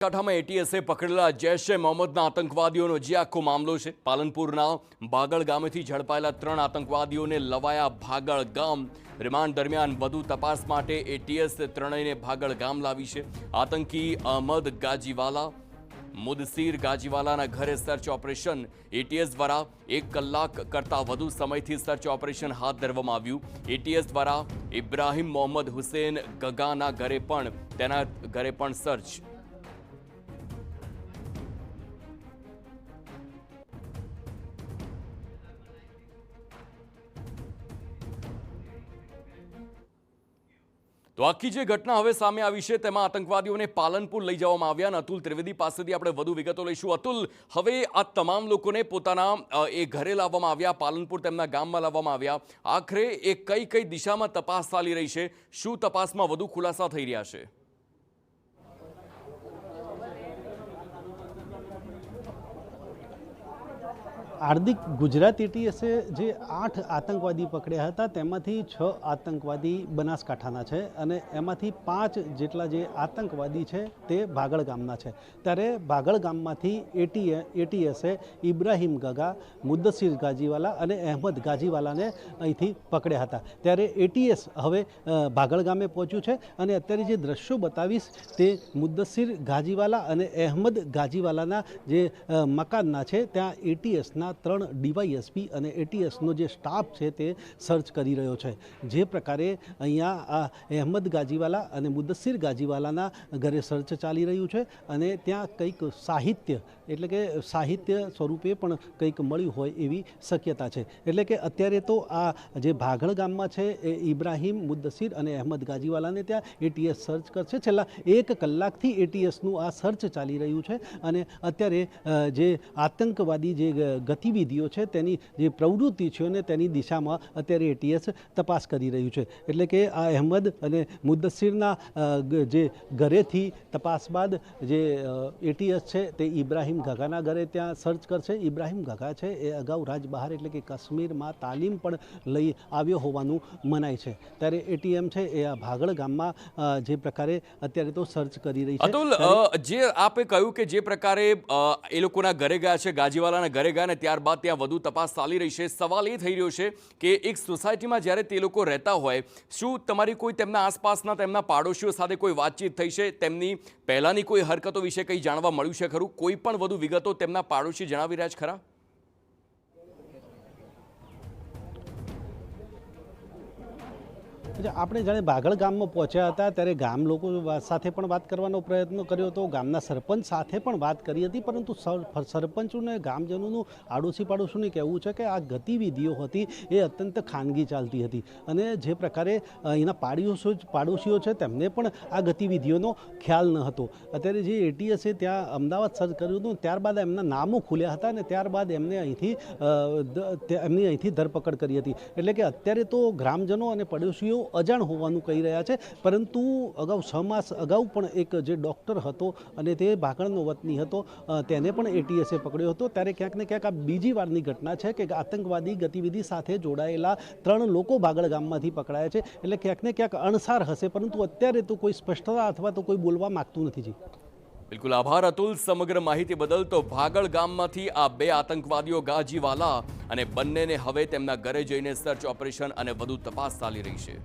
કાંઠામાં એટીએસે પકડેલા જૈશ એ મોહમ્મદના આતંકવાદીઓનો જે આખો મામલો છે। પાલનપુરના ભાગળ ગામેથી ઝડપાયેલા 3 આતંકવાદીઓને લવાયા ભાગળ ગામ। રિમાન્ડ દરમિયાન વધુ તપાસ માટે એટીએસ ત્રણેયને ભાગળ ગામ લાવી છે। આતંકી અહમદ ગાજીવાલા મુદસીર ગાજીવાલાના ઘરે સર્ચ ઓપરેશન એટીએસ દ્વારા 1 કલાક કરતાં વધુ સમયથી સર્ચ ઓપરેશન હાથ ધરવામાં આવ્યું। એટીએસ દ્વારા ઇબ્રાહિમ મોહમ્મદ હુસેન ગગાના ઘરે પણ સર્ચ। તો આખી જે ઘટના હવે સામે આવી છે તેમાં આતંકવાદીઓને પાલનપુર લઈ જવામાં આવ્યા અને અતુલ ત્રિવેદી પાસેથી આપણે વધુ વિગતો લઈશું। અતુલ, હવે આ તમામ લોકોને પોતાના એ ઘરે લાવવામાં આવ્યા, પાલનપુર તેમના ગામમાં લાવવામાં આવ્યા। આખરે એ કઈ દિશામાં તપાસ ચાલી રહી છે? શું તપાસમાં વધુ ખુલાસા થઈ રહ્યા છે? હાર્દિક, ગુજરાત એટીએસે જે 8 આતંકવાદી પકડ્યા હતા તેમાંથી 6 આતંકવાદી બનાસકાંઠાના છે અને એમાંથી 5 જેટલા જે આતંકવાદી છે તે ભાગળ ગામના છે। ત્યારે ભાગળ ગામમાંથી એટીએસે ઇબ્રાહિમ ગગા, મુદ્દસીર ગાજીવાલા અને અહેમદ ગાજીવાલાને અહીંથી પકડ્યા હતા। ત્યારે એટીએસ હવે ભાગળ ગામે પહોંચ્યું છે અને અત્યારે જે દ્રશ્યો બતાવીશ તે મુદ્દસીર ગાજીવાલા અને અહેમદ ગાજીવાલાના જે મકાનના છે। ત્યાં એટીએસના 3 ડીવાયએસપી અને એટીએસનો જે સ્ટાફ છે તે સર્ચ કરી રહ્યો છે। જે પ્રકારે અહીંયા અહેમદ ગાજીવાલા અને મુદ્દસીર ગાજીવાલાના ઘરે સર્ચ ચાલી રહ્યું છે અને ત્યાં કંઈક સાહિત્ય એટલે કે સાહિત્ય સ્વરૂપે પણ કંઈક મળ્યું હોય એવી શક્યતા છે। એટલે કે અત્યારે તો આ જે ભાગળ ગામમાં છે એ ઇબ્રાહિમ, મુદ્દસીર અને અહેમદ ગાજીવાલાને ત્યાં એટીએસ સર્ચ કરશે। છેલ્લા 1 કલાકથી એટીએસનું આ સર્ચ ચાલી રહ્યું છે અને અત્યારે જે આતંકવાદી જે ગતિવિધિઓ છે તેની જે પ્રવૃત્તિ છે અને તેની દિશામાં અત્યારે એટીએસ તપાસ કરી રહ્યું છે। એટલે કે આ અહેમદ અને મુદ્દસીરના જે ઘરેથી તપાસ બાદ જે એટીએસ છે તે ઇબ્રાહિમ ગગાના ઘરે ત્યાં સર્ચ કરશે। ઇબ્રાહિમ ગગા છે એ અગાઉ રાજબહાર એટલે કે કાશ્મીરમાં તાલીમ પણ લઈ આવ્યો હોવાનું મનાય છે। ત્યારે એટીએમ છે એ આ ભાગળ ગામમાં જે પ્રકારે અત્યારે તો સર્ચ કરી રહી છે। અતુલ, જે આપે કહ્યું કે જે પ્રકારે એ લોકોના ઘરે ગયા છે, ગાજીવાલાના ઘરે ગયા ને ત્યારબાદ ત્યાં વધુ તપાસ ચાલી રહી છે। સવાલ એ થઈ રહ્યો છે કે એક સોસાયટીમાં જ્યારે તે લોકો રહેતા હોય, શું તમારી કોઈ તેમના આસપાસના તેમના પાડોશીઓ સાથે કોઈ વાતચીત થઈ છે? તેમની પહેલાંની કોઈ હરકતો વિશે કંઈ જાણવા મળ્યું છે ખરું? કોઈ પણ વધુ વિગતો તેમના પાડોશી જણાવી રહ્યા છે ખરા? આપણે જાણે ભાગળ ગામમાં પહોંચ્યા હતા ત્યારે ગામ લોકો સાથે પણ વાત કરવાનો પ્રયત્ન કર્યો હતો, ગામના સરપંચ સાથે પણ વાત કરી હતી, પરંતુ સરપંચોને ગામજનોનું આડોશી પાડોશીને કહેવું છે કે આ ગતિવિધિઓ હતી એ અત્યંત ખાનગી ચાલતી હતી અને જે પ્રકારે એના પાડોશીઓ છે તેમને પણ આ ગતિવિધિઓનો ખ્યાલ ન હતો। અત્યારે જે એટીએસે ત્યાં અમદાવાદ સર્ચ કર્યું હતું ત્યારબાદ એમના નામો ખુલ્યા હતા અને ત્યારબાદ એમની અહીંથી ધરપકડ કરી હતી। એટલે કે અત્યારે તો ગ્રામજનો અને પડોશીઓ અજાણ હોવાનું કહી રહ્યા છે, પરંતુ અગાઉ 6 માસ અગાઉ પણ એક જે ડૉક્ટર હતો અને તે ભાગળનો વતની હતો તેને પણ એટીએસે પકડ્યો હતો। ત્યારે ક્યાંક ને ક્યાંક આ બીજી વારની ઘટના છે કે આતંકવાદી ગતિવિધિ સાથે જોડાયેલા 3 લોકો ભાગળ ગામમાંથી પકડાયા છે। એટલે ક્યાંક ને ક્યાંક અણસાર હશે, પરંતુ અત્યારે તો કોઈ સ્પષ્ટતા અથવા તો કોઈ બોલવા માગતું નથી। જી બિલકુલ, આભાર અતુલ સમગ્ર માહિતી બદલ। તો ભાગળ ગામમાંથી આ 2 આતંકવાદીઓ ગાજીવાલા અને બંનેને હવે તેમના ઘરે જઈને સર્ચ ઓપરેશન અને વધુ તપાસ ચાલી રહી છે।